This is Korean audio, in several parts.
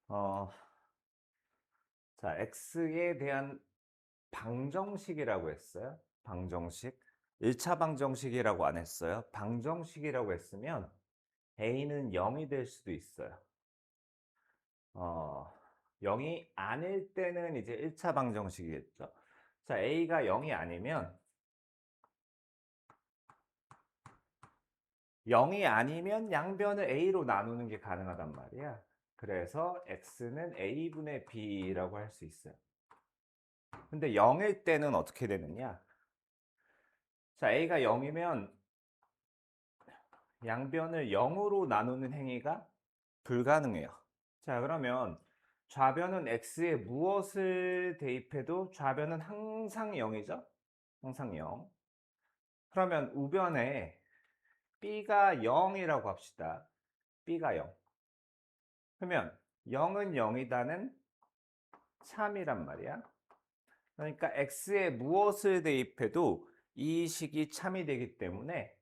어, 자, x에 대한 방정식이라고 했어요. 방정식. 1차 방정식이라고 안 했어요. 방정식이라고 했으면 a는 0이 될 수도 있어요. 어, 0이 아닐 때는 이제 1차 방정식이겠죠. 자, a가 0이 아니면 0이 아니면 양변을 a로 나누는 게 가능하단 말이야. 그래서 x는 a분의 b라고 할 수 있어요. 근데 0일 때는 어떻게 되느냐? 자, a가 0이면 양변을 0으로 나누는 행위가 불가능해요. 자, 그러면 좌변은 x에 무엇을 대입해도 좌변은 항상 0이죠? 항상 0. 그러면 우변에 b가 0이라고 합시다. b가 0. 그러면 0은 0이다는 참이란 말이야. 그러니까 x에 무엇을 대입해도 이 식이 참이 되기 때문에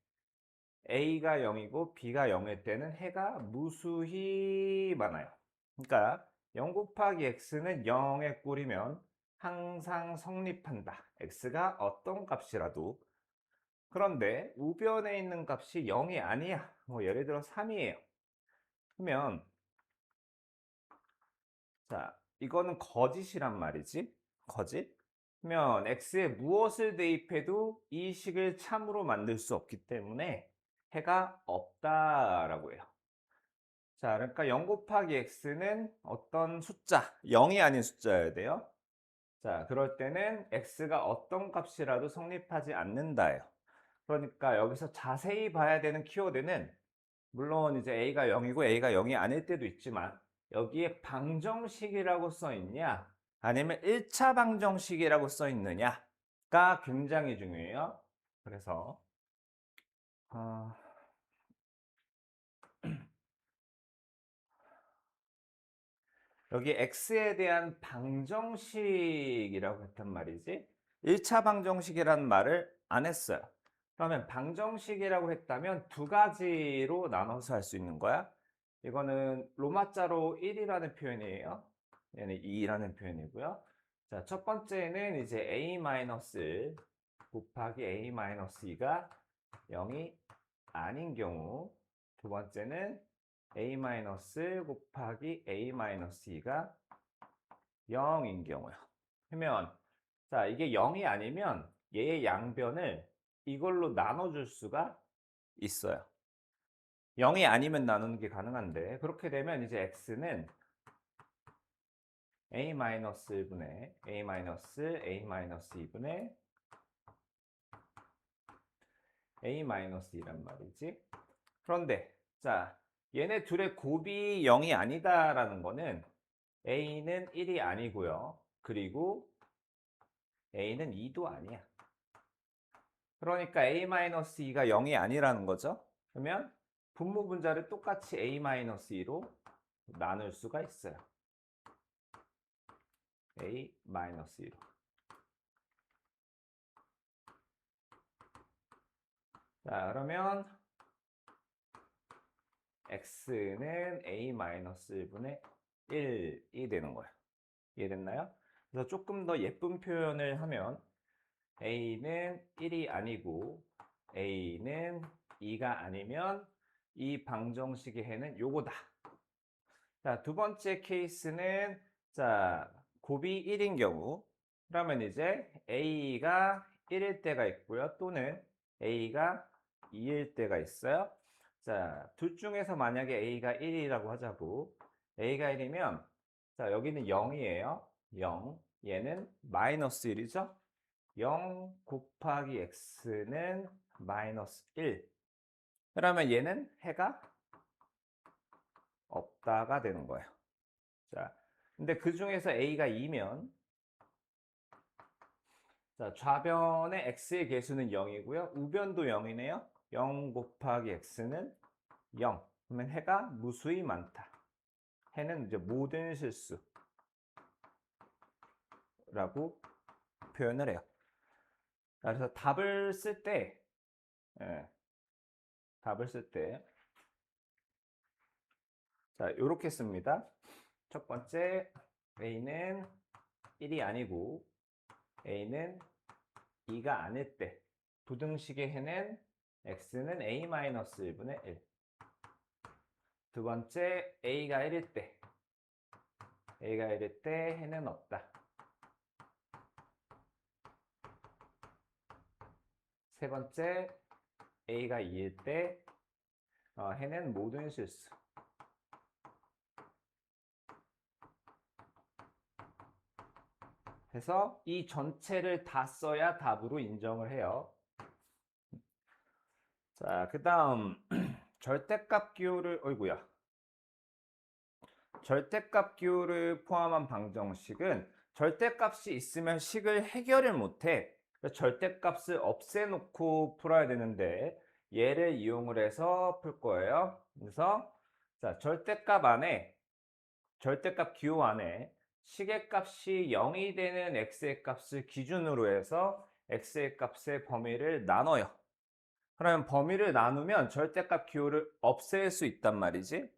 a가 0이고 b가 0일 때는 해가 무수히 많아요. 그러니까 0 곱하기 x는 0의 꼴이면 항상 성립한다. x가 어떤 값이라도. 그런데 우변에 있는 값이 0이 아니야. 뭐 예를 들어 3이에요. 그러면 자, 이거는 거짓이란 말이지. 거짓. 그러면 x에 무엇을 대입해도 이 식을 참으로 만들 수 없기 때문에 해가 없다라고 해요. 자, 그러니까 0 곱하기 x는 어떤 숫자, 0이 아닌 숫자여야 돼요. 자, 그럴 때는 x가 어떤 값이라도 성립하지 않는다예요. 그러니까 여기서 자세히 봐야 되는 키워드는 물론 이제 a가 0이고 a가 0이 아닐 때도 있지만 여기에 방정식이라고 써 있냐 아니면 1차 방정식이라고 써 있느냐가 굉장히 중요해요. 그래서 어, 여기 x에 대한 방정식이라고 했단 말이지. 1차 방정식이라는 말을 안 했어요. 그러면 방정식이라고 했다면 두 가지로 나눠서 할 수 있는 거야. 이거는 로마자로 1이라는 표현이에요. 얘는 2라는 표현이고요. 자, 첫 번째는 이제 a 곱하기 a-2가 0이 아닌 경우, 두 번째는 a 곱하기 a-2가 0인 경우요. 그러면 자, 이게 0이 아니면 얘의 양변을 이걸로 나눠줄 수가 있어요. 0이 아니면 나누는 게 가능한데 그렇게 되면 이제 x는 a-1분의 a-a-2분의 a-2란 말이지. 그런데 자, 얘네 둘의 곱이 0이 아니다라는 거는 a는 1이 아니고요. 그리고 a는 2도 아니야. 그러니까 a-2가 0이 아니라는 거죠. 그러면 분모 분자를 똑같이 a-2로 나눌 수가 있어요. a-2로. 자, 그러면 x는 a-1분의 1이 되는 거예요. 이해됐나요? 그래서 조금 더 예쁜 표현을 하면 a는 1이 아니고 a는 2가 아니면 이 방정식의 해는 요거다. 자, 두 번째 케이스는 자, 곱이 1인 경우 그러면 이제 a가 1일 때가 있고요. 또는 a가 2일 때가 있어요. 자, 둘 중에서 만약에 a가 1이라고 하자고. a가 1이면 자, 여기는 0이에요. 0. 얘는 마이너스 1이죠. 0 곱하기 x는 마이너스 1. 그러면 얘는 해가 없다가 되는 거예요. 자, 근데 그 중에서 a가 2면 자, 좌변의 x의 개수는 0이고요. 우변도 0이네요. 0 곱하기 x는 0. 그러면 해가 무수히 많다. 해는 이제 모든 실수라고 표현을 해요. 그래서 답을 쓸 때 예, 답을 쓸 때. 자, 요렇게 씁니다. 첫 번째, A는 1이 아니고 A는 2가 아닐 때 부등식의 해는 X는 A-1분의 1. 두 번째, A가 1일 때 해는 없다. 세 번째, A가 2일 때 해는 모든 실수. 해서 이 전체를 다 써야 답으로 인정을 해요. 자, 그 다음 절대값 기호를 절대값 기호를 포함한 방정식은 절대값이 있으면 식을 해결을 못해. 절대값을 없애놓고 풀어야 되는데 얘를 이용을 해서 풀 거예요. 그래서 자, 절대값 기호 안에 식의 값이 0이 되는 x의 값을 기준으로 해서 x의 값의 범위를 나눠요. 그러면 범위를 나누면 절대값 기호를 없앨 수 있단 말이지.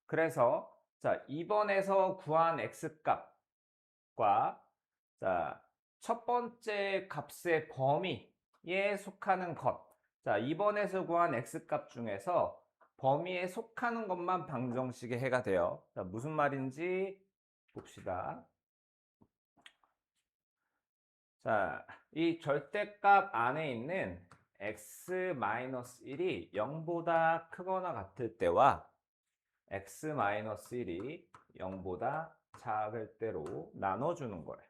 그래서 자, 2번에서 구한 x값과 자, 첫 번째 값의 범위에 속하는 것. 자, 2번에서 구한 x값 중에서 범위에 속하는 것만 방정식의 해가 돼요. 자, 무슨 말인지 봅시다. 자, 이 절대값 안에 있는 x-1이 0보다 크거나 같을 때와 x-1이 0보다 작을 때로 나눠주는 거예요.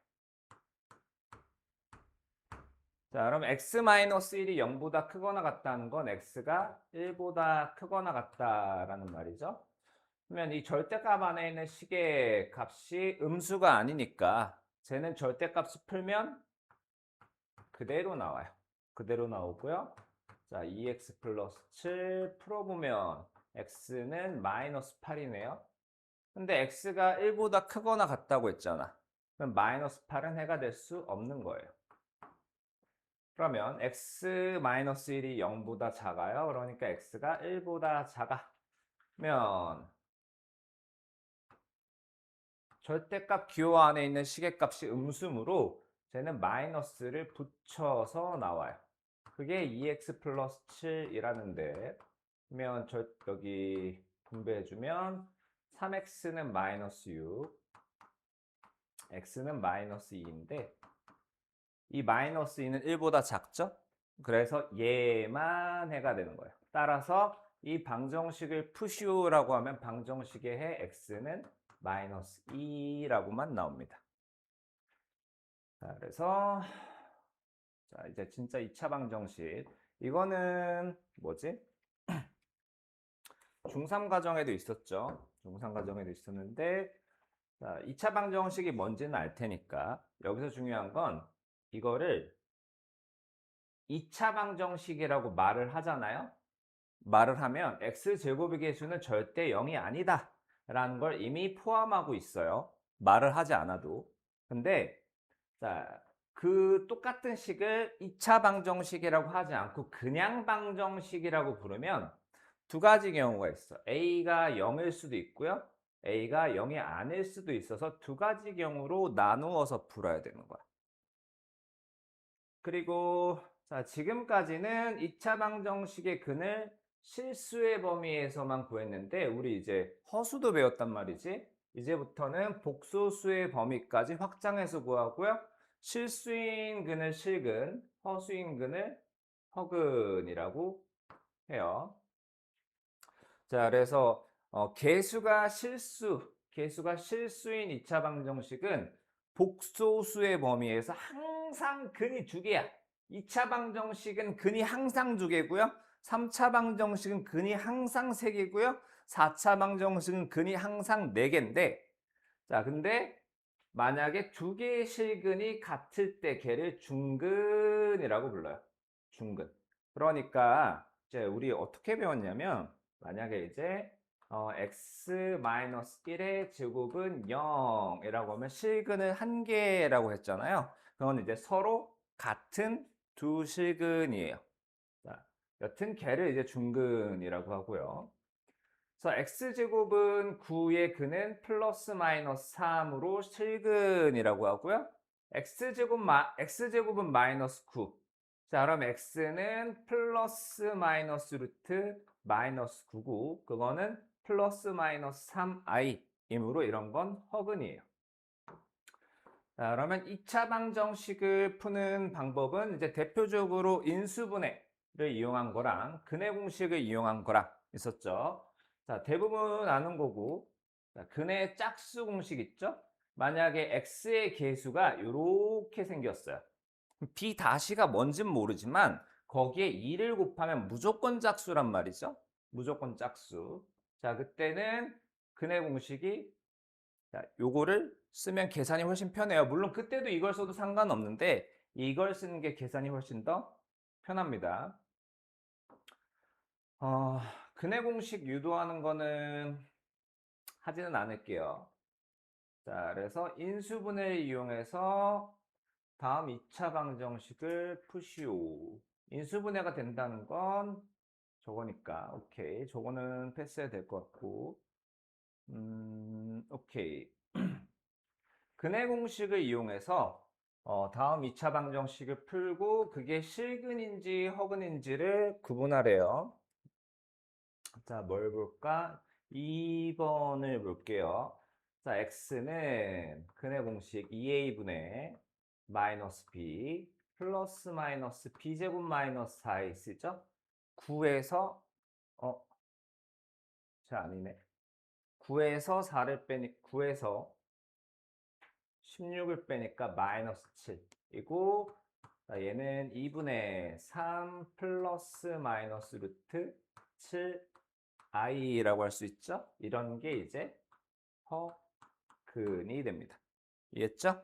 자, 그럼 x-1이 0보다 크거나 같다는 건 x가 1보다 크거나 같다라는 말이죠. 그러면 이 절대값 안에 있는 식의 값이 음수가 아니니까 쟤는 절대값을 풀면 그대로 나와요. 그대로 나오고요. 자, 2x 플러스 7 풀어보면 x는 마이너스 8이네요. 근데 x가 1보다 크거나 같다고 했잖아. 그럼 마이너스 8은 해가 될 수 없는 거예요. 그러면 x-1이 0보다 작아요. 그러니까 x가 1보다 작아면 절대값 기호 안에 있는 시계값이 음수므로 쟤는 마이너스를 붙여서 나와요. 그게 2x 플러스 7이라는데 그러면 여기 분배해주면 3x는 마이너스 6, x는 마이너스 2인데 이 마이너스 2는 1보다 작죠? 그래서 얘만 해가 되는 거예요. 따라서 이 방정식을 푸시오라고 하면 방정식의 해 x는 마이너스 2라고만 나옵니다. 자, 그래서 자, 이제 진짜 2차 방정식. 이거는 뭐지? 중3 과정에도 있었죠. 중3 과정에도 있었는데 자, 2차 방정식이 뭔지는 알 테니까 여기서 중요한 건 이거를 2차 방정식이라고 말을 하잖아요. 말을 하면 x제곱의 개수는 절대 0이 아니다 라는 걸 이미 포함하고 있어요. 말을 하지 않아도. 근데 자, 그 똑같은 식을 2차 방정식이라고 하지 않고 그냥 방정식이라고 부르면 두 가지 경우가 있어. A가 0일 수도 있고요. A가 0이 아닐 수도 있어서 두 가지 경우로 나누어서 풀어야 되는 거야. 그리고 자, 지금까지는 2차 방정식의 근을 실수의 범위에서만 구했는데 우리 이제 허수도 배웠단 말이지. 이제부터는 복소수의 범위까지 확장해서 구하고요. 실수인 근을 실근, 허수인 근을 허근이라고 해요. 자, 그래서 개수가 실수인 2차 방정식은 복소수의 범위에서 항상 근이 두 개야. 2차 방정식은 근이 항상 두 개고요. 3차 방정식은 근이 항상 세 개고요. 4차 방정식은 근이 항상 네 개인데 자, 근데 만약에 두 개의 실근이 같을 때 걔를 중근이라고 불러요. 중근. 그러니까 이제 우리 어떻게 배웠냐면 만약에 이제 x-1의 제곱은 0이라고 하면 실근을 한 개라고 했잖아요. 그건 이제 서로 같은 두 실근이에요. 자, 여튼 걔를 이제 중근이라고 하고요. 그래서 x제곱은 9의 근은 플러스 마이너스 3으로 실근이라고 하고요. x제곱은 마이너스 9. 자, 그럼 x는 플러스 마이너스 루트 마이너스 9고 그거는 플러스 마이너스 3i이므로 이런 건 허근이에요. 자, 그러면 2차 방정식을 푸는 방법은 이제 대표적으로 인수분해를 이용한 거랑 근해 공식을 이용한 거랑 있었죠. 자, 대부분 아는 거고, 자, 근해 짝수 공식 있죠? 만약에 x의 계수가 이렇게 생겼어요. b 다시가 뭔진 모르지만 거기에 2를 곱하면 무조건 짝수란 말이죠. 무조건 짝수. 자, 그때는 근해 공식이 자, 요거를 쓰면 계산이 훨씬 편해요. 물론 그때도 이걸 써도 상관없는데 이걸 쓰는 게 계산이 훨씬 더 편합니다. 근해 공식 유도하는 거는 하지는 않을게요. 자, 그래서 인수분해를 이용해서 다음 2차 방정식을 푸시오. 인수분해가 된다는 건 저거니까 오케이. 저거는 패스해야 될 것 같고 오케이. 근해 공식을 이용해서 다음 2차 방정식을 풀고 그게 실근인지 허근인지를 구분하래요. 자, 뭘 볼까? 2번을 볼게요. 자, x는 근해 공식 2a분의 마이너스 b 플러스 마이너스 b제곱 마이너스 4에 쓰죠? 9에서 자, 아니네. 9에서 4를 빼니 9에서 16을 빼니까 마이너스 7이고 얘는 2분의 3 플러스 마이너스 루트 7i라고 할 수 있죠? 이런 게 이제 허근이 됩니다. 이해했죠?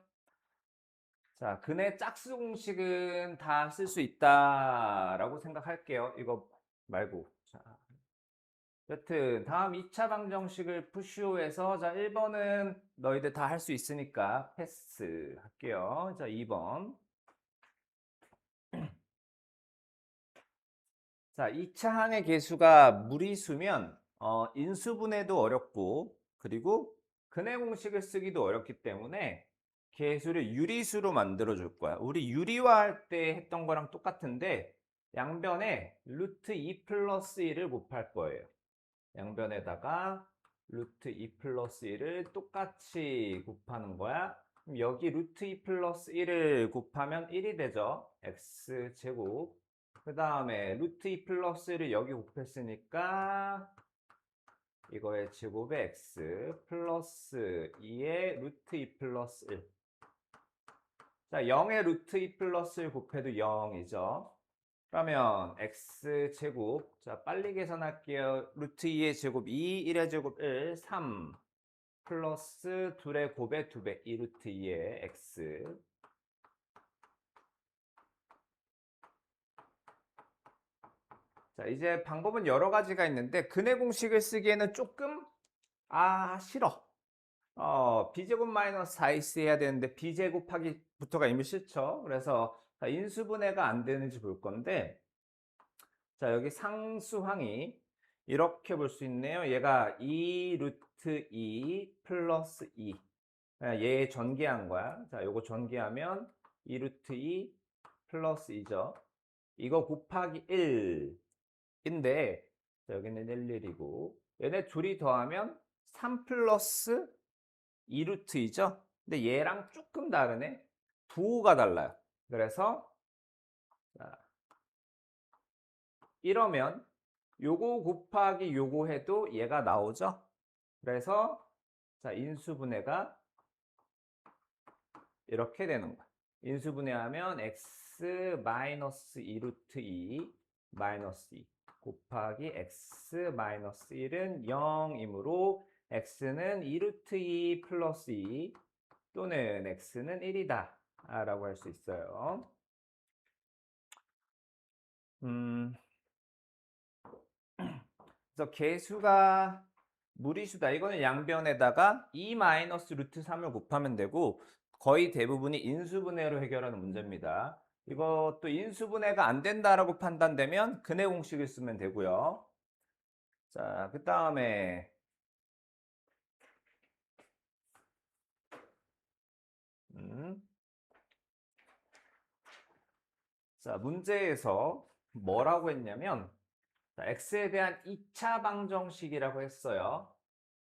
자, 근의 짝수 공식은 다 쓸 수 있다라고 생각할게요. 이거 말고. 자, 여튼 다음 2차 방정식을 푸시오해서 자 1번은 너희들 다 할 수 있으니까 패스 할게요. 자 2번. 자 2차 항의 계수가 무리수면 인수분해도 어렵고 그리고 근해 공식을 쓰기도 어렵기 때문에 계수를 유리수로 만들어 줄 거야. 우리 유리화할 때 했던 거랑 똑같은데 양변에 루트 2 플러스 1을 곱할 거예요. 양변에다가 루트 2 플러스 1을 똑같이 곱하는 거야. 그럼 여기 루트 2 플러스 1을 곱하면 1이 되죠. x제곱. 그 다음에 루트 2 플러스 1을 여기 곱했으니까 이거의 제곱에 x 플러스 2의 루트 2 플러스 1. 자, 0의 루트 2 플러스 1 곱해도 0이죠. 그러면 x제곱, 자 빨리 계산할게요. 루트 2의 제곱 2, 1의 제곱 1, 3 플러스 2의 곱의 2배 2 루트 2의 x. 자 이제 방법은 여러 가지가 있는데 근해 공식을 쓰기에는 조금 싫어. b제곱 마이너스 4x 해야 되는데 b제곱하기부터가 이미 싫죠. 그래서 인수분해가 안 되는지 볼 건데 자, 여기 상수항이 이렇게 볼 수 있네요. 얘가 2 루트 2 플러스 2. 얘 전개한 거야. 자, 요거 전개하면 2 루트 2 플러스 2죠. 이거 곱하기 1인데, 자, 여기는 1, 1이고, 얘네 둘이 더하면 3 플러스 2 루트 2죠. 근데 얘랑 조금 다르네. 부호가 달라요. 그래서, 자, 이러면 요거 곱하기 요거 해도 얘가 나오죠. 그래서 자 인수분해가 이렇게 되는 거야. 인수분해하면 x 마이너스 2 루트 2 마이너스 2 곱하기 x 마이너스 1은 0이므로 x는 2 루트 2 플러스 2 또는 x는 1이다 라고 할 수 있어요. 그래서 계수가 무리수다. 이거는 양변에다가 2 마이너스 루트 3을 곱하면 되고 거의 대부분이 인수분해로 해결하는 문제입니다. 이것도 인수분해가 안 된다라고 판단되면 근해 공식을 쓰면 되고요. 자, 그 다음에 자, 문제에서 뭐라고 했냐면 자, x에 대한 2차 방정식이라고 했어요.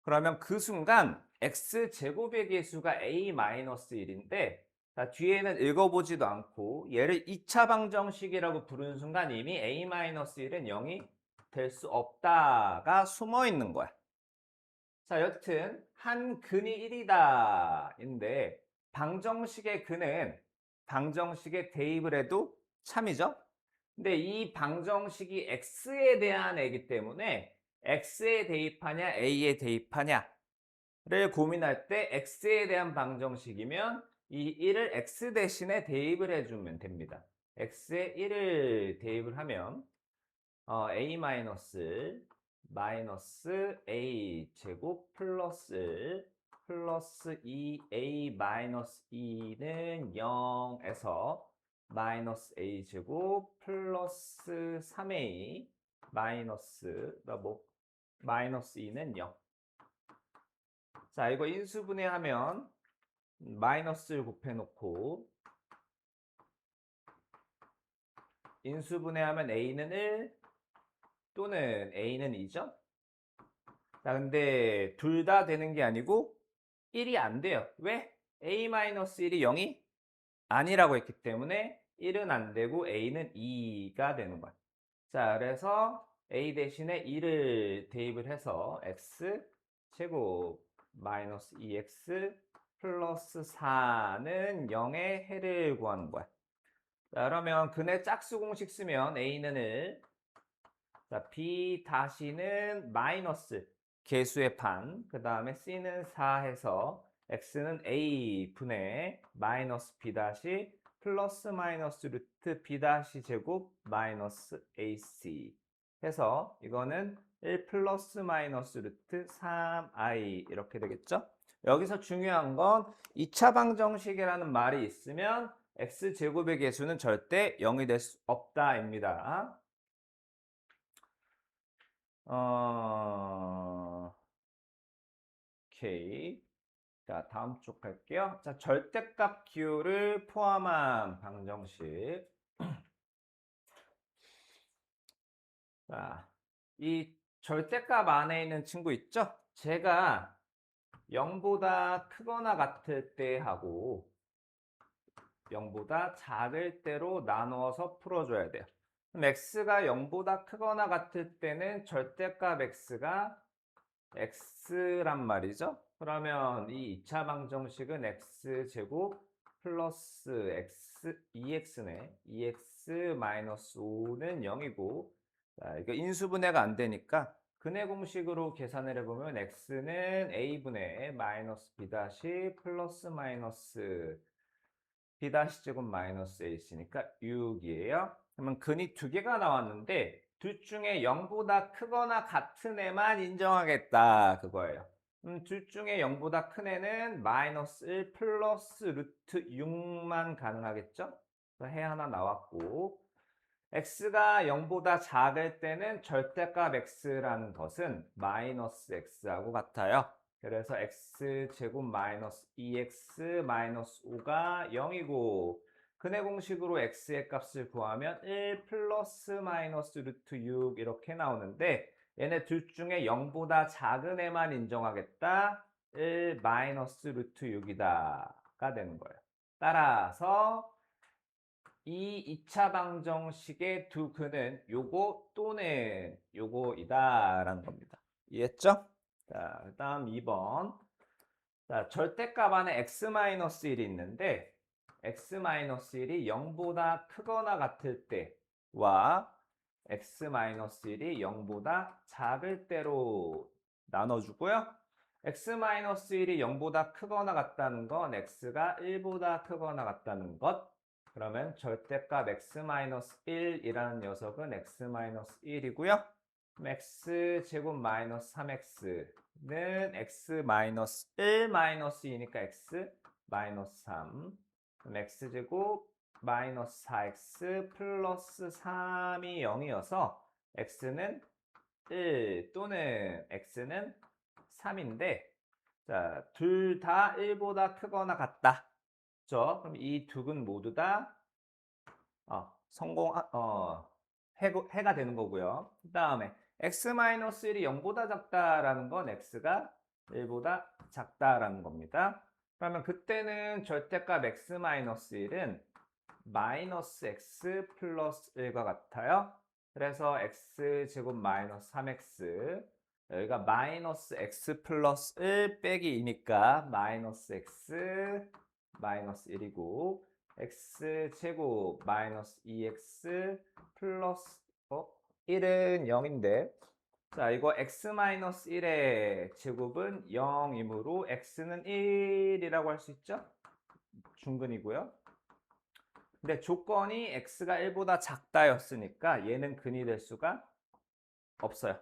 그러면 그 순간 x제곱의 개수가 a-1인데 자, 뒤에는 읽어보지도 않고 얘를 2차 방정식이라고 부르는 순간 이미 a-1은 0이 될 수 없다가 숨어 있는 거야. 자, 여튼 한 근이 1이다 인데 방정식의 근은 방정식에 대입을 해도 참이죠. 근데 이 방정식이 x에 대한 애기 때문에 x에 대입하냐 a에 대입하냐를 고민할 때 x에 대한 방정식이면 이 1을 x 대신에 대입을 해주면 됩니다. x에 1을 대입을 하면 a 마이너스 a 제곱 플러스 2a 마이너스 2는 0에서 마이너스 a 제곱 플러스 3a 마이너스 마이너스 2는 0. 자, 이거 인수분해하면 마이너스를 곱해놓고 인수분해하면 a는 1 또는 a는 2죠. 자, 근데 둘 다 되는 게 아니고 1이 안 돼요. 왜? a-1이 0이 아니라고 했기 때문에 1은 안 되고 a는 2가 되는 거야. 자, 그래서 a 대신에 2를 대입을 해서 x 제곱 마이너스 2x 플러스 4는 0의 해를 구하는 거야. 자, 그러면 근의 짝수 공식 쓰면 a는 1, 자, b 다시는 마이너스 개수의 반, 그 다음에 c는 4 해서 x는 a 분의 마이너스 b 다시 플러스 마이너스 루트 b 다시 제곱 마이너스 ac 해서 이거는 1 플러스 마이너스 루트 3i 이렇게 되겠죠? 여기서 중요한 건 2차 방정식이라는 말이 있으면 x제곱의 개수는 절대 0이 될 수 없다입니다. 오케이. 자, 다음 쪽 갈게요. 자, 절대값 기호를 포함한 방정식. 자, 이 절대값 안에 있는 친구 있죠? 제가 0보다 크거나 같을 때 하고 0보다 작을 때로 나누어서 풀어줘야 돼요. 그럼 x가 0보다 크거나 같을 때는 절대값 x가 x란 말이죠. 그러면 이 2차 방정식은 x제곱 플러스 x 2x네. 2x 마이너스 5는 0이고 자, 이거 인수분해가 안 되니까 근해 공식으로 계산을 해보면 x는 a분의 마이너스 b 다시 플러스 마이너스 b 다시 제곱 마이너스 ac니까 6이에요. 그러면 근이 두 개가 나왔는데 둘 중에 0보다 크거나 같은 애만 인정하겠다 그거예요. 둘 중에 0보다 큰 애는 마이너스 1 플러스 루트 6만 가능하겠죠? 그래서 해 하나 나왔고 x가 0보다 작을 때는 절대값 x라는 것은 마이너스 x하고 같아요. 그래서 x제곱 마이너스 2x 마이너스 5가 0이고 근해 공식으로 x의 값을 구하면 1 플러스 마이너스 루트 6 이렇게 나오는데 얘네 둘 중에 0보다 작은 애만 인정하겠다. 1 마이너스 루트 6이다가 되는 거예요. 따라서 이 2차 방정식의 두 근은 요거 또는 요거이다라는 겁니다. 이해했죠? 자, 그 다음 2번. 자, 절대값 안에 x-1이 있는데 x-1이 0보다 크거나 같을 때와 x-1이 0보다 작을 때로 나눠주고요. x-1이 0보다 크거나 같다는 건 x가 1보다 크거나 같다는 것. 그러면 절대값 x-1이라는 녀석은 x-1이고요. x 제곱 마이너스 3x는 x 마이너스 1 마이너스 2니까 x 마이너스 3. 그럼 x 제곱 마이너스 4x 플러스 3이 0이어서 x는 1 또는 x는 3인데 자, 둘 다 1보다 크거나 같다. 그렇죠? 그럼 이 두 근 모두 다 해가 되는 거고요. 그 다음에 x-1이 0보다 작다라는 건 x가 1보다 작다라는 겁니다. 그러면 그때는 절대값 x-1은 마이너스 x 플러스 1과 같아요. 그래서 x제곱 마이너스 3x 여기가 마이너스 x 플러스 1 빼기 2니까 마이너스 x 마이너스 1이고 x제곱 마이너스 2x 플러스 1은 0인데 자 이거 x 마이너스 1의 제곱은 0이므로 x는 1이라고 할 수 있죠? 중근이고요. 근데 조건이 x가 1보다 작다였으니까 얘는 근이 될 수가 없어요.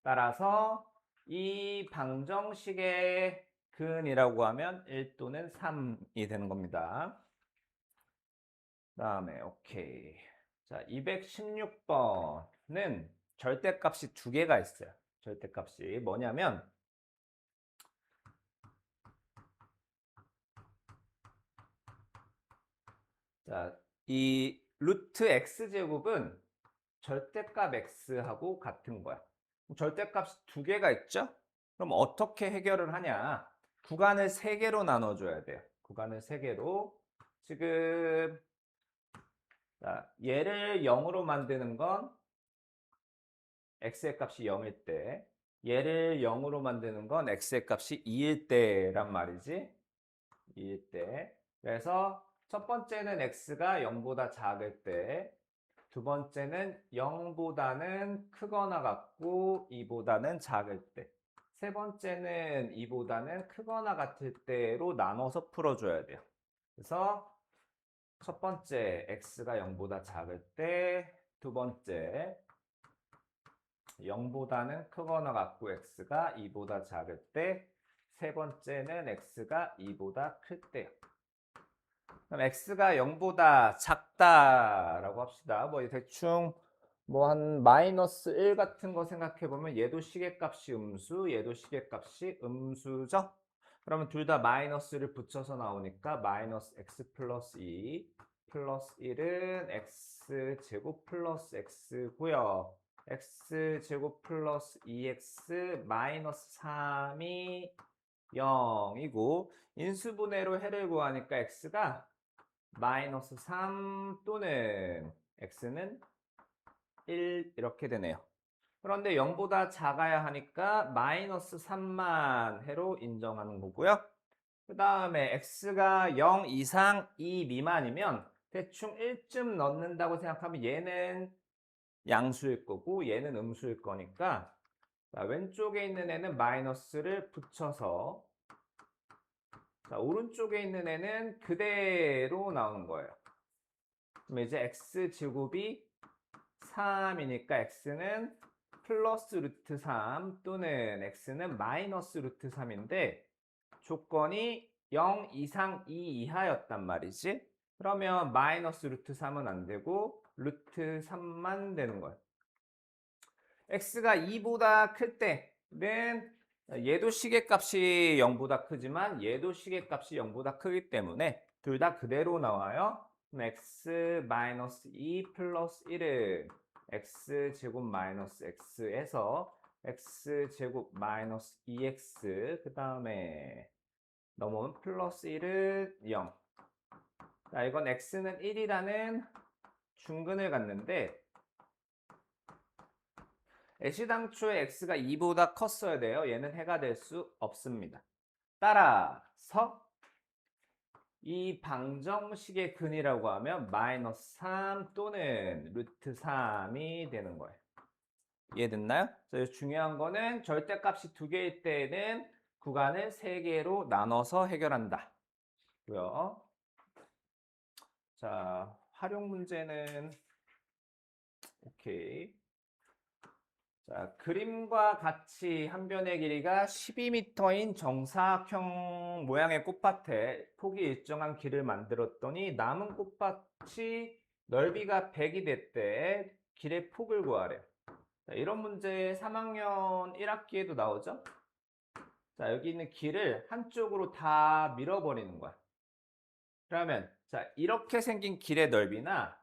따라서 이 방정식의 근이라고 하면 1 또는 3이 되는 겁니다. 그 다음에 오케이. 자, 216번은 절대값이 두 개가 있어요. 절대값이 뭐냐면 자, 이 루트 x제곱은 절대값 x하고 같은 거야. 절대값이 두 개가 있죠? 그럼 어떻게 해결을 하냐? 구간을 세 개로 나눠줘야 돼요. 구간을 세 개로. 지금 자, 얘를 0으로 만드는 건 x의 값이 0일 때, 얘를 0으로 만드는 건 x의 값이 2일 때란 말이지. 2일 때. 그래서 첫 번째는 x가 0보다 작을 때, 두 번째는 0보다는 크거나 같고 2보다는 작을 때. 세 번째는 2보다는 크거나 같을 때로 나눠서 풀어줘야 돼요. 그래서 첫 번째 x가 0보다 작을 때, 두 번째 0보다는 크거나 같고 x가 2보다 작을 때, 세 번째는 x가 2보다 클 때요. 그럼 x가 0보다 작다라고 합시다. 뭐 대충 뭐 한 마이너스 1 같은 거 생각해 보면 얘도 시계값이 음수, 얘도 시계값이 음수죠. 그러면 둘 다 마이너스를 붙여서 나오니까 마이너스 x 플러스 2 플러스 1은 x 제곱 플러스 x고요. x 제곱 플러스 2x 마이너스 3이 0이고 인수분해로 해를 구하니까 x가 마이너스 3 또는 x는 1 이렇게 되네요. 그런데 0보다 작아야 하니까 마이너스 3만 해로 인정하는 거고요. 그 다음에 x가 0 이상 2 미만이면 대충 1쯤 넣는다고 생각하면 얘는 양수일 거고 얘는 음수일 거니까 자, 왼쪽에 있는 애는 마이너스를 붙여서 자, 오른쪽에 있는 애는 그대로 나오는 거예요. 그럼 이제 x제곱이 3이니까 x는 플러스 루트 3 또는 x는 마이너스 루트 3인데 조건이 0 이상 2 이하였단 말이지. 그러면 마이너스 루트 3은 안 되고 루트 3만 되는 거예요. x가 2보다 클 때는 얘도 시계값이 0보다 크지만 얘도 시계값이 0보다 크기 때문에 둘 다 그대로 나와요. 그럼 x 마이너스 2 플러스 1은 x제곱 마이너스 x에서 x제곱 마이너스 2x 그 다음에 넘어온 플러스 1은 0. 자, 이건 x는 1이라는 중근을 갖는데 애시당초에 x가 2보다 컸어야 돼요. 얘는 해가 될 수 없습니다. 따라서 이 방정식의 근이라고 하면 마이너스 3 또는 루트 3이 되는 거예요. 이해됐나요? 그래서 중요한 거는 절대값이 두 개일 때는 구간을 세 개로 나눠서 해결한다. 고요. 자, 활용 문제는 오케이. 자, 그림과 같이 한 변의 길이가 12m인 정사각형 모양의 꽃밭에 폭이 일정한 길을 만들었더니 남은 꽃밭이 넓이가 100이 됐대. 길의 폭을 구하래. 자, 이런 문제 3학년 1학기에도 나오죠? 자, 여기 있는 길을 한쪽으로 다 밀어버리는 거야. 그러면 자, 이렇게 생긴 길의 넓이나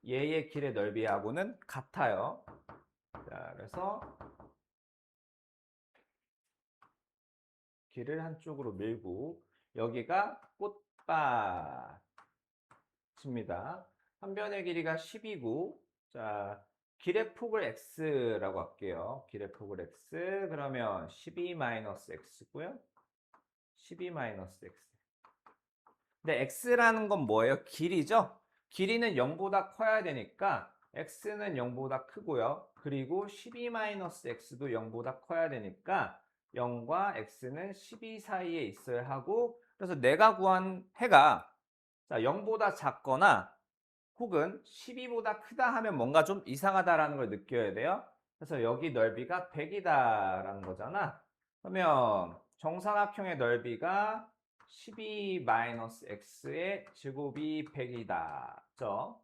얘의 길의 넓이하고는 같아요. 자, 그래서 길을 한쪽으로 밀고 여기가 꽃밭입니다. 한 변의 길이가 10이고 자, 길의 폭을 x라고 할게요. 길의 폭을 x 그러면 12-x고요. 12-x. 근데 x라는 건 뭐예요? 길이죠? 길이는 0보다 커야 되니까 x는 0보다 크고요. 그리고 12-x도 0보다 커야 되니까 0과 x는 12 사이에 있어야 하고 그래서 내가 구한 해가 0보다 작거나 혹은 12보다 크다 하면 뭔가 좀 이상하다라는 걸 느껴야 돼요. 그래서 여기 넓이가 100이다라는 거잖아. 그러면 정사각형의 넓이가 12-x의 제곱이 100이다. 그죠?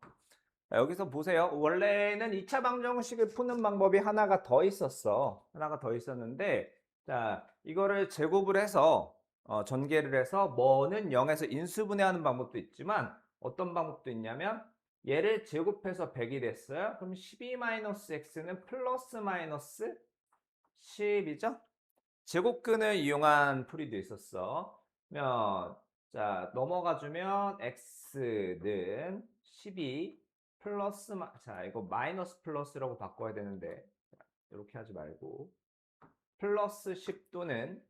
여기서 보세요. 원래는 2차 방정식을 푸는 방법이 하나가 더 있었어. 하나가 더 있었는데, 자, 이거를 제곱을 해서, 전개를 해서, 뭐는 0에서 인수분해하는 방법도 있지만, 어떤 방법도 있냐면, 얘를 제곱해서 100이 됐어요. 그럼 12-x는 플러스 마이너스 10이죠? 제곱근을 이용한 풀이도 있었어. 그러면 자 넘어가주면 x는 12 플러스 자 이거 마이너스 플러스라고 바꿔야 되는데 이렇게 하지 말고 플러스 10 또는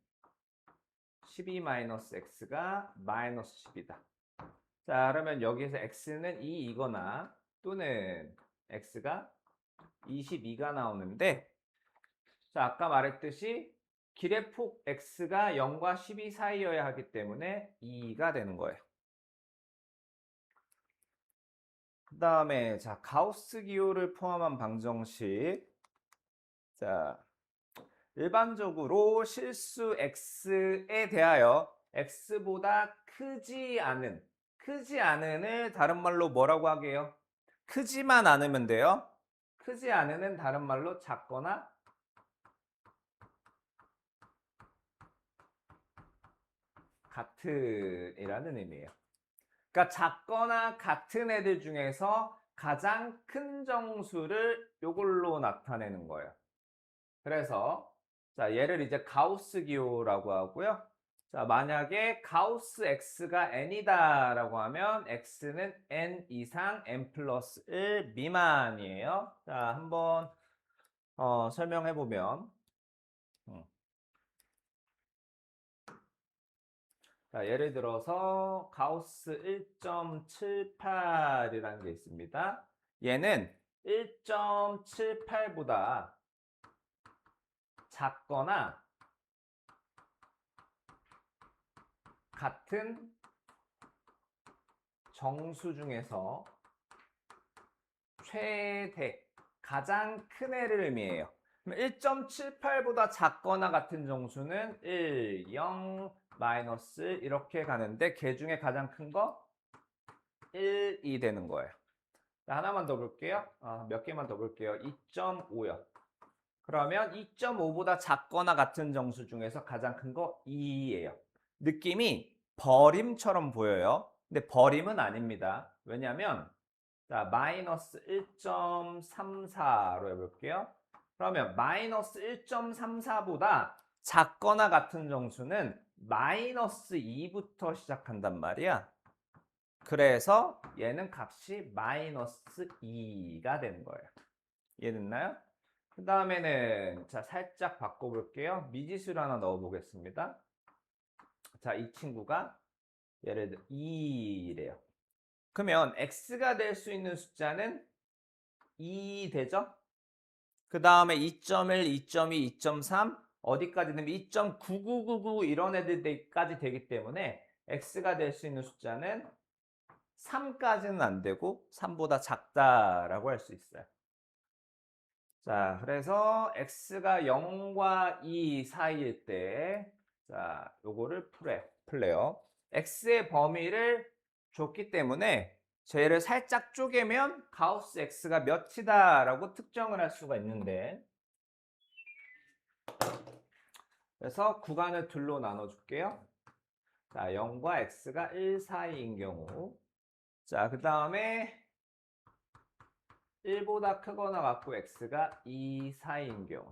12-x가 마이너스 10이다. 자 그러면 여기에서 x는 2이거나 또는 x가 22가 나오는데 자, 아까 말했듯이 길의 폭 x가 0과 12 사이여야 하기 때문에 2가 되는 거예요. 그 다음에 자 가우스 기호를 포함한 방정식. 자, 일반적으로 실수 x에 대하여 x보다 크지 않은을 다른 말로 뭐라고 하게요? 크지만 않으면 돼요. 크지 않은은 다른 말로 작거나 같은이라는 의미예요. 그러니까 작거나 같은 애들 중에서 가장 큰 정수를 이걸로 나타내는 거예요. 그래서 자 얘를 이제 가우스 기호라고 하고요. 자 만약에 가우스 x가 n이다라고 하면 x는 n 이상 n 플러스 1 미만이에요. 자 한번 설명해 보면 자, 예를 들어서 가우스 1.78이라는 게 있습니다. 얘는 1.78보다 작거나 같은 정수 중에서 최대, 가장 큰 애를 의미해요. 1.78보다 작거나 같은 정수는 1, 0, 마이너스 이렇게 가는데 걔 중에 가장 큰 거 1이 되는 거예요. 하나만 더 볼게요. 몇 개만 더 볼게요. 2.5요. 그러면 2.5보다 작거나 같은 정수 중에서 가장 큰 거 2예요. 느낌이 버림처럼 보여요. 근데 버림은 아닙니다. 왜냐하면 자, 마이너스 1.34로 해볼게요. 그러면 마이너스 1.34보다 작거나 같은 정수는 마이너스 2부터 시작한단 말이야. 그래서 얘는 값이 마이너스 2가 되는 거예요. 이해됐나요? 그 다음에는 자 살짝 바꿔볼게요. 미지수를 하나 넣어보겠습니다. 자, 이 친구가 예를 들어 2래요. 그러면 x가 될 수 있는 숫자는 2 되죠? 그 다음에 2.1, 2.2, 2.3 어디까지 되면 2.9999 이런 애들까지 되기 때문에 x가 될 수 있는 숫자는 3까지는 안 되고 3보다 작다라고 할 수 있어요. 자, 그래서 x가 0과 2 사이일 때, 자, 요거를 풀래요. x의 범위를 줬기 때문에 쟤를 살짝 쪼개면 가우스 x가 몇이다라고 특정을 할 수가 있는데, 그래서 구간을 둘로 나눠줄게요. 자, 0과 x가 1 사이인 경우, 자, 그 다음에 1보다 크거나 같고 x가 2 사이인 경우.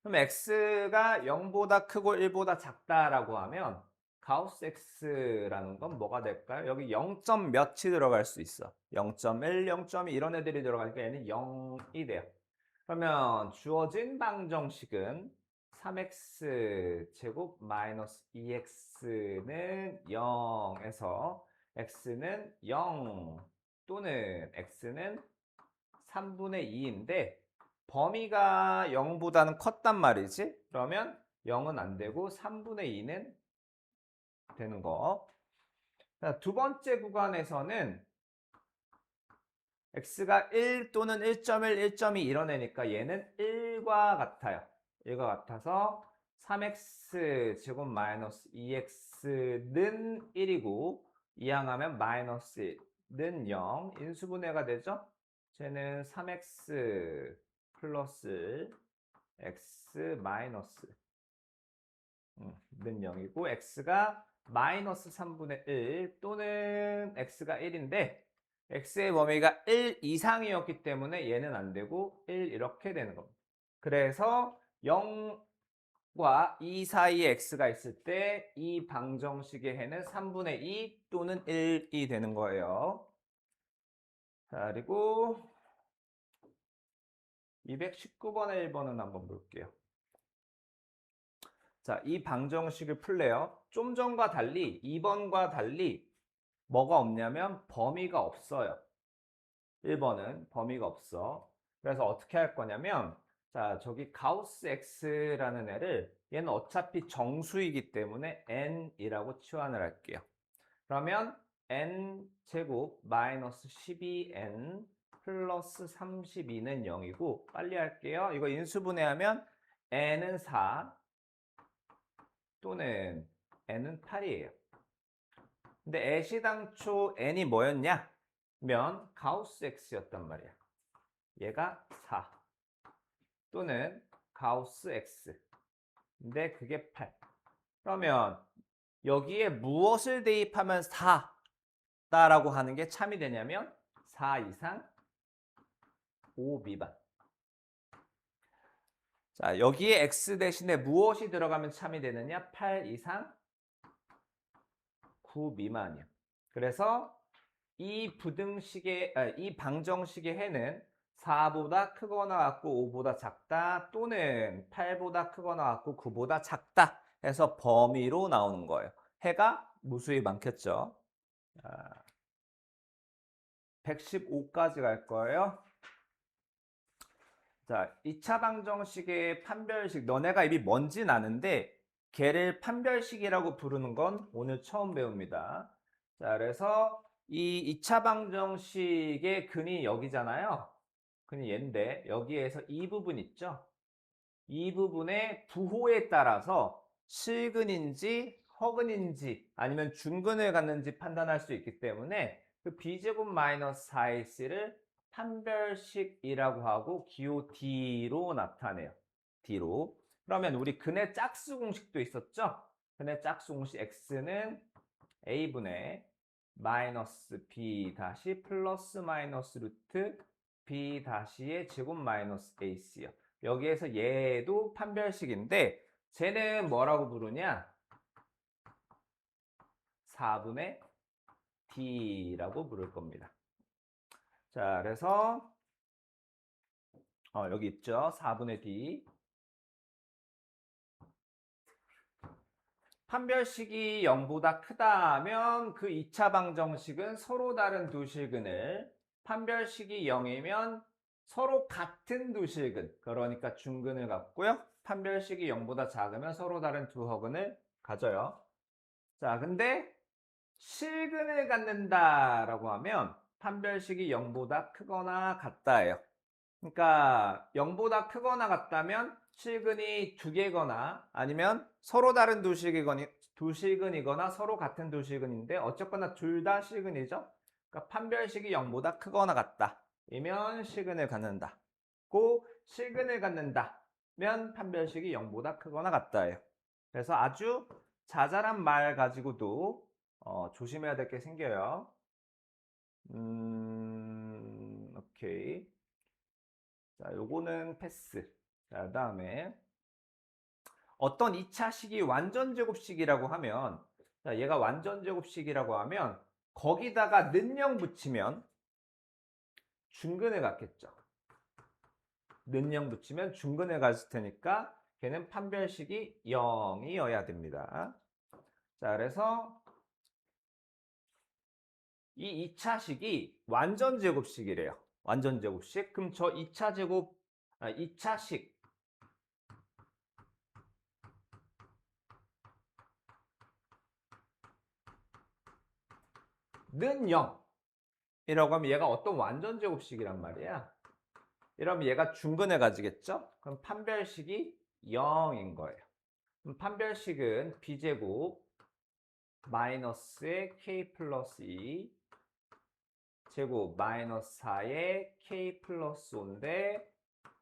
그럼 x가 0보다 크고 1보다 작다라고 하면 가우스 x라는 건 뭐가 될까요? 여기 0점 몇이 들어갈 수 있어. 0.1, 0.2 이런 애들이 들어가니까 얘는 0이 돼요. 그러면 주어진 방정식은 3x 제곱 마이너스 2x는 0에서 x는 0 또는 x는 3분의 2인데 범위가 0보다는 컸단 말이지. 그러면 0은 안 되고 3분의 2는 되는 거. 자, 두 번째 구간에서는 x가 1 또는 1.1, 1.2 이런 애니까 얘는 1과 같아요. 1과 같아서 3x 제곱 마이너스 2x는 1이고 이항하면 마이너스는 0 인수분해가 되죠. 쟤는 3x 플러스 x 마이너스 는 0이고 x가 마이너스 3분의 1 또는 x가 1인데 x의 범위가 1 이상이었기 때문에 얘는 안 되고 1 이렇게 되는 겁니다. 그래서 0과 2 사이에 x가 있을 때 이 방정식의 해는 3분의 2 또는 1이 되는 거예요. 자, 그리고 219번의 1번은 한번 볼게요. 자, 이 방정식을 풀래요. 좀 전과 달리 2번과 달리 뭐가 없냐면 범위가 없어요. 1번은 범위가 없어. 그래서 어떻게 할 거냐면 자, 저기 가우스 x라는 애를 얘는 어차피 정수이기 때문에 n이라고 치환을 할게요. 그러면 n 제곱 마이너스 12n 플러스 32는 0이고 빨리 할게요. 이거 인수분해하면 n은 4 또는 n은 8이에요. 근데 애시당초 n이 뭐였냐? 면 가우스 x였단 말이야. 얘가 4 또는 가우스 x. 근데 그게 8. 그러면 여기에 무엇을 대입하면 4다라고 하는 게 참이 되냐면 4 이상 5 미만. 자, 여기에 x 대신에 무엇이 들어가면 참이 되느냐? 8 이상 9 미만이요. 그래서 이 방정식의 해는 4보다 크거나 같고 5보다 작다 또는 8보다 크거나 같고 9보다 작다 해서 범위로 나오는 거예요. 해가 무수히 많겠죠. 115까지 갈 거예요. 자, 2차 방정식의 판별식 너네가 이미 뭔진 아는데 걔를 판별식이라고 부르는 건 오늘 처음 배웁니다. 자, 그래서 이 2차 방정식의 근이 여기잖아요. 근이 얘인데 여기에서 이 부분 있죠? 이 부분의 부호에 따라서 실근인지 허근인지 아니면 중근을 갖는지 판단할 수 있기 때문에 그 b제곱 마이너스 4ac를 판별식이라고 하고 기호 D로 나타내요. D로. 그러면 우리 근의 짝수 공식도 있었죠? 근의 짝수 공식 x는 a분의 마이너스 b 다시 플러스 마이너스 루트 b 다시의 제곱 마이너스 ac요. 여기에서 얘도 판별식인데 쟤는 뭐라고 부르냐? 4분의 d라고 부를 겁니다. 자, 그래서 여기 있죠. 4분의 d. 판별식이 0보다 크다면 그 2차 방정식은 서로 다른 두 실근을 판별식이 0이면 서로 같은 두 실근 그러니까 중근을 갖고요. 판별식이 0보다 작으면 서로 다른 두 허근을 가져요. 자, 근데 실근을 갖는다라고 하면 판별식이 0보다 크거나 같다예요. 그러니까 0보다 크거나 같다면 실근이 두 개거나 아니면 서로 다른 두 실근이거나 서로 같은 두 실근인데 어쨌거나 둘 다 실근이죠. 그러니까 판별식이 0보다 크거나 같다. 이면 실근을 갖는다. 고 실근을 갖는다면 판별식이 0보다 크거나 같다예요. 그래서 아주 자잘한 말 가지고도 조심해야 될 게 생겨요. 오케이. 자, 요거는 패스. 자, 그다음에 어떤 2차식이 완전 제곱식이라고 하면, 자, 얘가 완전 제곱식이라고 하면 거기다가 는영 붙이면 중근을 갖겠죠. 는영 붙이면 중근을 갔을 테니까 걔는 판별식이 0이어야 됩니다. 자, 그래서 이 2차식이 완전 제곱식이래요. 완전 제곱식. 그럼 저 2차 제곱, 2차식 는 0이라고 하면 얘가 어떤 완전 제곱식이란 말이야. 이러면 얘가 중근을 가지겠죠? 그럼 판별식이 0인 거예요. 그럼 판별식은 b제곱 마이너스의 k 플러스 2 제곱 마이너스 4의 k 플러스 5인데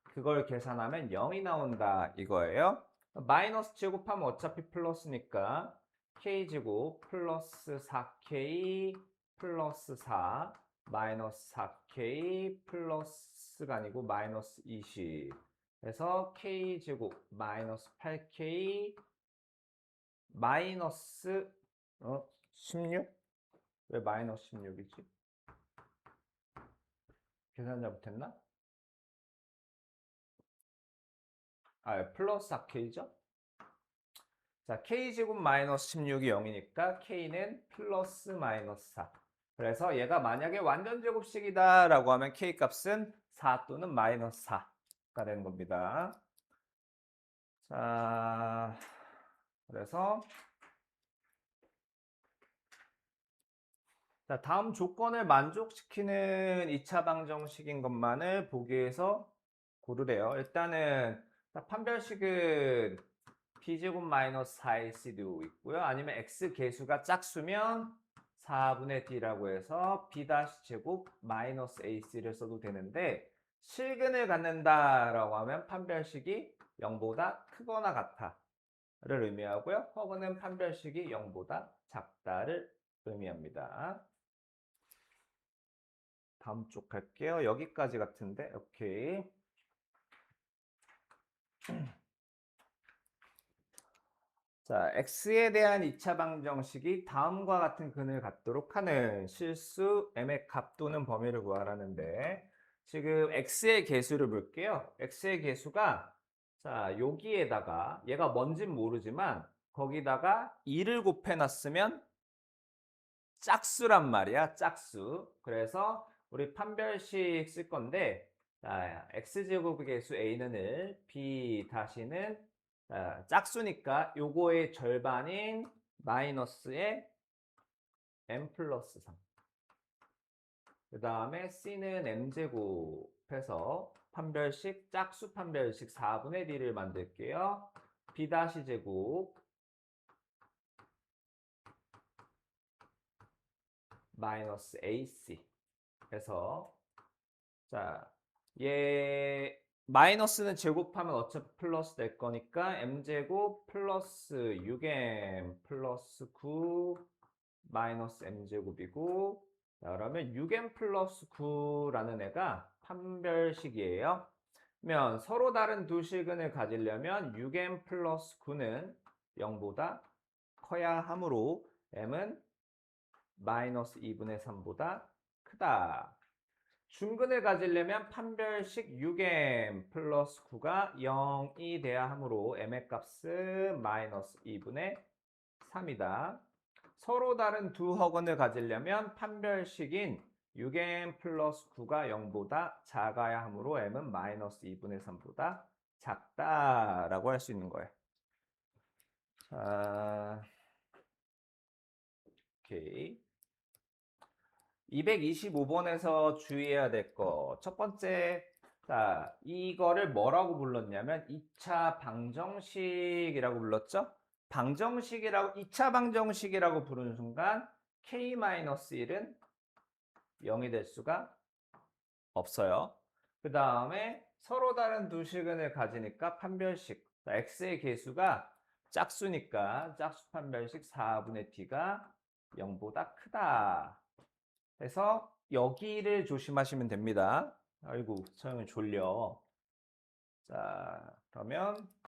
그걸 계산하면 0이 나온다 이거예요. 마이너스 제곱하면 어차피 플러스니까 k제곱 플러스 4k 플러스 4 마이너스 4k 플러스가 아니고 마이너스 20 그래서 k제곱 마이너스 8k 마이너스 16? 왜 마이너스 16이지? 계산 잘못했나? 플러스 4k죠? 자, k제곱 마이너스 16이 0이니까 k는 플러스 마이너스 4. 그래서 얘가 만약에 완전 제곱식이다 라고 하면 k 값은 4 또는 마이너스 4가 되는 겁니다. 자, 그래서 자, 다음 조건을 만족시키는 2차 방정식인 것만을 보기위해서 고르래요. 일단은 판별식은 b제곱 마이너스 4ac도 있고요. 아니면 x 계수가 짝수면 4분의 d라고 해서 b 제곱 마이너스 ac를 써도 되는데 실근을 갖는다라고 하면 판별식이 0보다 크거나 같다를 의미하고요. 허그는 판별식이 0보다 작다를 의미합니다. 다음 쪽 갈게요. 여기까지 같은데 오케이. 자, x에 대한 2차 방정식이 다음과 같은 근을 갖도록 하는 실수 m의 값 또는 범위를 구하라는데 지금 x의 개수를 볼게요. x의 개수가 자, 여기에다가 얘가 뭔진 모르지만 거기다가 2를 곱해 놨으면 짝수란 말이야. 짝수. 그래서 우리 판별식 쓸 건데 자, x제곱의 개수 a는 1, b 다시는 짝수니까 요거의 절반인 마이너스의 m 플러스 3. 그 다음에 c는 m제곱해서 판별식, 짝수 판별식 4분의 d를 만들게요. b 다시 제곱 마이너스 ac 해서 자, 얘 마이너스는 제곱하면 어차피 플러스 될 거니까 m제곱 플러스 6m 플러스 9 마이너스 m제곱이고 자, 그러면 6m 플러스 9라는 애가 판별식이에요. 그러면 서로 다른 두 실근을 가지려면 6m 플러스 9는 0보다 커야 하므로 m은 마이너스 2분의 3보다 크다. 중근을 가지려면 판별식 6m 플러스 9가 0이 돼야 하므로 m의 값은 마이너스 2분의 3이다. 서로 다른 두 허근을 가지려면 판별식인 6m 플러스 9가 0보다 작아야 하므로 m은 마이너스 2분의 3보다 작다라고 할 수 있는 거예요. 자, 오케이. 225번에서 주의해야 될 거. 첫 번째, 자, 이거를 뭐라고 불렀냐면 2차 방정식이라고 불렀죠? 2차 방정식이라고 부르는 순간 k-1은 0이 될 수가 없어요. 그 다음에 서로 다른 두 시근을 가지니까 판별식. x의 개수가 짝수니까 짝수 판별식 4분의 t가 0보다 크다. 그래서 여기를 조심하시면 됩니다. 아이고, 서영이 졸려. 자, 그러면